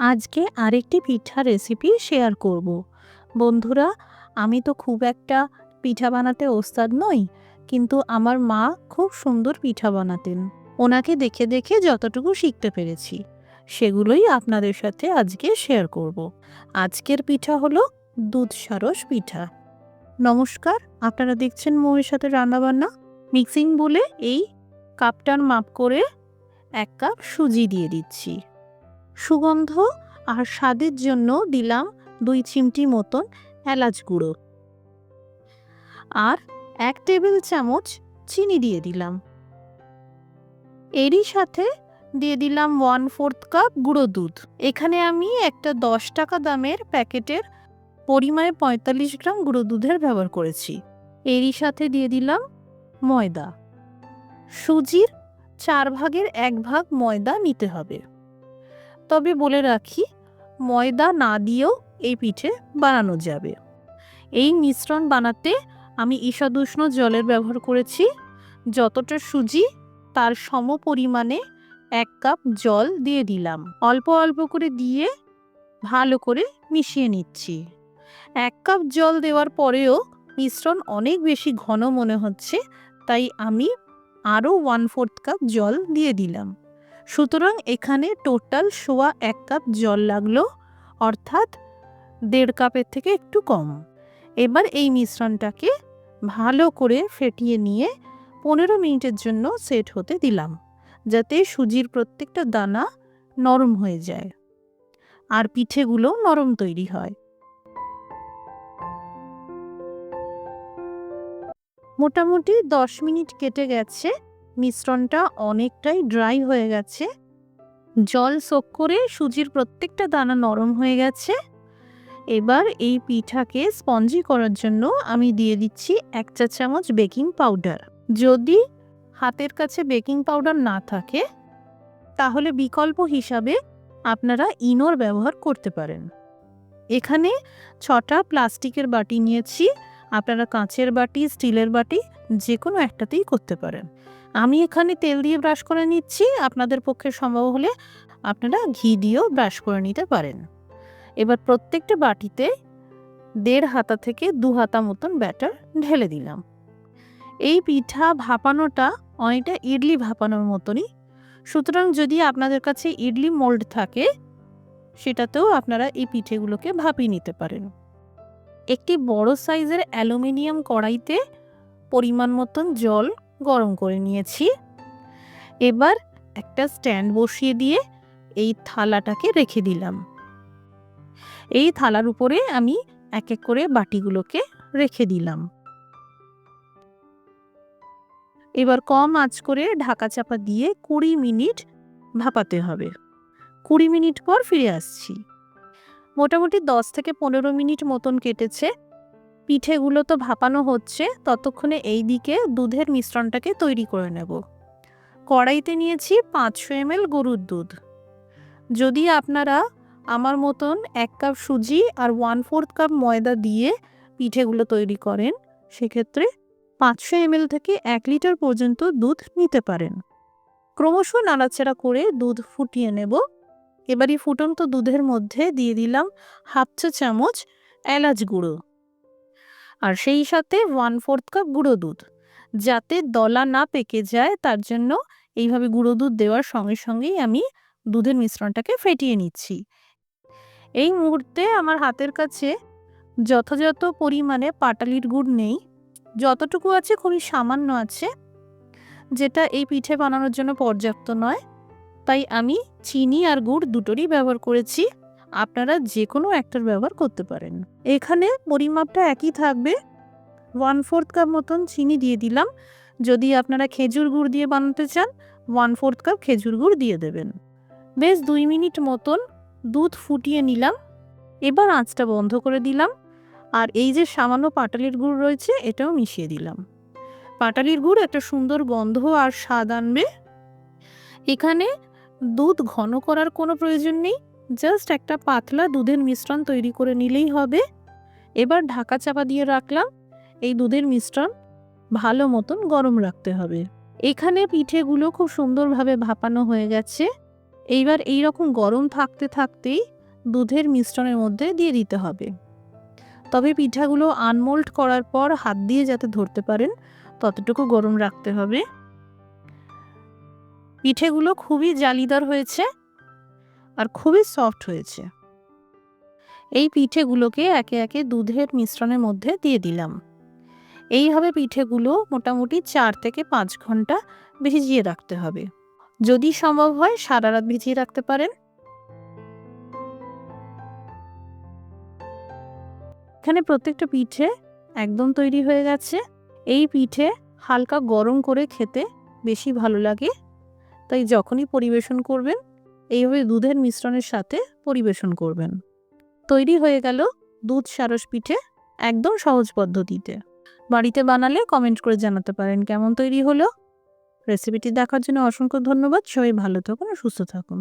আজকে আরেকটি পিঠার রেসিপি শেয়ার করব। বন্ধুরা, আমি তো খুব একটা পিঠা বানাতে ওস্তাদ নই, কিন্তু আমার মা খুব সুন্দর পিঠা বানাতেন। ওনাকে দেখে দেখে যতটুকু শিখতে পেরেছি সেগুলোই আপনাদের সাথে আজকে শেয়ার করব। আজকের পিঠা হলো দুধ সারস পিঠা। নমস্কার, আপনারা দেখছেন মৌয়ের সাথে রান্নাবান্না। মিক্সিং বলে এই কাপটার মাপ করে 1 কাপ সুজি দিয়ে দিচ্ছি। সুগন্ধ আর স্বাদের জন্য দিলাম 2 চিমটি মতন এলাচ গুঁড়ো আর 1 টেবিল চামচ চিনি দিয়ে দিলাম। এরই সাথে দিয়ে দিলাম 1/4 কাপ গুঁড়ো দুধ। এখানে আমি একটা 10 টাকা দামের প্যাকেটের পরিমাণে 45 গ্রাম গুঁড়ো দুধের ব্যবহার করেছি। এরই সাথে দিয়ে দিলাম ময়দা। সুজির 4 ভাগের 1 ভাগ ময়দা নিতে হবে। তবে বলে রাখি, ময়দা না দিয়েও এই পিঠে বানানো যাবে। এই মিশ্রণ বানাতে আমি ঈষদুষ্ণ জলের ব্যবহার করেছি। যতটা সুজি তার সম পরিমাণে 1 কাপ জল দিয়ে দিলাম। অল্প অল্প করে দিয়ে ভালো করে মিশিয়ে নিচ্ছি। 1 কাপ জল দেওয়ার পরেও মিশ্রণ অনেক বেশি ঘন মনে হচ্ছে, তাই আমি আরও 1/4 কাপ জল দিয়ে দিলাম। সুতরাং এখানে টোটাল 1 কাপ জল লাগলো, অর্থাৎ 1.5 কাপের থেকে একটু কম। এবার এই মিশ্রণটাকে ভালো করে ফেটিয়ে নিয়ে 15 মিনিটের জন্য সেট হতে দিলাম, যাতে সুজির প্রত্যেকটা দানা নরম হয়ে যায় আর পিঠেগুলো নরম তৈরি হয়। মোটামুটি 10 মিনিট কেটে গেছে। মিশ্রণটা অনেকটাই ড্রাই হয়ে গেছে। জল সোক করে সুজির প্রত্যেকটা দানা নরম হয়ে গেছে। এবার এই পিঠাকে স্পঞ্জি করার জন্য আমি দিয়ে দিচ্ছি 1 চা চামচ বেকিং পাউডার। যদি হাতের কাছে বেকিং পাউডার না থাকে তাহলে বিকল্প হিসাবে আপনারা ইনোর ব্যবহার করতে পারেন। এখানে 6টা প্লাস্টিকের বাটি নিয়েছি। আপনারা কাঁচের বাটি, স্টিলের বাটি যে কোনো একটাতেই করতে পারেন। আমি এখানে তেল দিয়ে ব্রাশ করে নিচ্ছি। আপনাদের পক্ষে সম্ভব হলে আপনারা ঘি দিয়েও ব্রাশ করে নিতে পারেন। এবার প্রত্যেকটা বাটিতে 1.5 হাতা থেকে 2 হাতা মতন ব্যাটার ঢেলে দিলাম। এই পিঠা ভাপানোটা অনেকটা ইডলি ভাপানোর মতনই। সুতরাং যদি আপনাদের কাছে ইডলি মোল্ড থাকে সেটাতেও আপনারা এই পিঠেগুলোকে ভাপিয়ে নিতে পারেন। একটি বড় সাইজের অ্যালুমিনিয়াম কড়াইতে পরিমাণ মতন জল গরম করে নিয়েছি। এবার একটা স্ট্যান্ড বসিয়ে দিয়ে এই থালাটাকে রেখে দিলাম। এই থালার উপরে আমি এক এক করে বাটিগুলোকে রেখে দিলাম। এবার কম আঁচ করে ঢাকা চাপা দিয়ে 20 মিনিট ভাপাতে হবে। 20 মিনিট পর ফিরে আসছি। মোটামুটি 10 থেকে 15 মিনিট মতন কেটেছে। পিঠেগুলো তো ভাপানো হচ্ছে, ততক্ষণে এই দিকে দুধের মিশ্রণটাকে তৈরি করে নেব। কড়াইতে নিয়েছি 500 ml গরুর দুধ। যদি আপনারা আমার মতন 1 কাপ সুজি আর 1/4 কাপ ময়দা দিয়ে পিঠেগুলো তৈরি করেন, সেক্ষেত্রে 500 ml থেকে 1 লিটার পর্যন্ত দুধ নিতে পারেন। ক্রমশ নাড়াচাড়া করে দুধ ফুটিয়ে নেব। এবারই ফুটন্ত দুধের মধ্যে দিয়ে দিলাম 1/2 চা চামচ এলাচ গুঁড়ো আর সেই সাথে 1/4 কাপ গুঁড়ো দুধ। যাতে দলা না পেকে যায় তার জন্য এইভাবে গুঁড়ো দুধ দেওয়ার সঙ্গে সঙ্গেই আমি দুধের মিশ্রণটাকে ফেটিয়ে নিচ্ছি। এই মুহূর্তে আমার হাতের কাছে যথাযথ পরিমাণে পাটালির গুড় নেই। যতটুকু আছে খুবই সামান্য আছে, যেটা এই পিঠে বানানোর জন্য পর্যাপ্ত নয়। তাই আমি চিনি আর গুড় দুটোরই ব্যবহার করেছি। আপনারা যে কোনো একটার ব্যবহার করতে পারেন। এখানে পরিমাপটা একই থাকবে। 1/4 কাপ মতন চিনি দিয়ে দিলাম। যদি আপনারা খেজুর গুড় দিয়ে বানাতে চান 1/4 কাপ খেজুর গুড় দিয়ে দেবেন। বেশ 2 মিনিট মতন দুধ ফুটিয়ে নিলাম। এবার আঁচটা বন্ধ করে দিলাম আর এই যে সামান্য পাটালির গুড় রয়েছে এটাও মিশিয়ে দিলাম। পাটালির গুড় একটা সুন্দর গন্ধ আর স্বাদ আনবে। এখানে দুধ ঘন করার কোনো প্রয়োজন নেই, জাস্ট একটা পাতলা দুধের মিশ্রণ তৈরি করে নিলেই হবে। এবার ঢাকা চাপা দিয়ে রাখলাম। এই দুধের মিশ্রণ ভালো মতন গরম রাখতে হবে। এখানে পিঠেগুলো খুব সুন্দরভাবে ভাপানো হয়ে গেছে। এইবার এই রকম গরম থাকতে থাকতেই দুধের মিশ্রণের মধ্যে দিয়ে দিতে হবে। তবে পিঠাগুলো আনমোল্ড করার পর হাত দিয়ে যাতে ধরতে পারেন ততটুকু গরম রাখতে হবে। পিঠেগুলো খুবই জালিদার হয়েছে আর খুবই সফট হয়েছে। এই পিঠেগুলোকে একে একে দুধের মিশ্রণের মধ্যে দিয়ে দিলাম। এইভাবে পিঠেগুলো মোটামুটি 4 থেকে 5 ঘন্টা ভিজিয়ে রাখতে হবে। যদি সম্ভব হয় সারা রাত ভিজিয়ে রাখতে পারেন। এখানে প্রত্যেকটা পিঠে একদম তৈরি হয়ে গেছে। এই পিঠে হালকা গরম করে খেতে বেশি ভালো লাগে, তাই যখনই পরিবেশন করবেন এইভাবে দুধের মিশ্রণের সাথে পরিবেশন করবেন। তৈরি হয়ে গেল দুধ সারস পিঠে, একদম সহজ পদ্ধতিতে। বাড়িতে বানালে কমেন্ট করে জানাতে পারেন কেমন তৈরি হলো। রেসিপিটি দেখার জন্য অসংখ্য ধন্যবাদ। সবাই ভালো থাকুন আর সুস্থ থাকুন।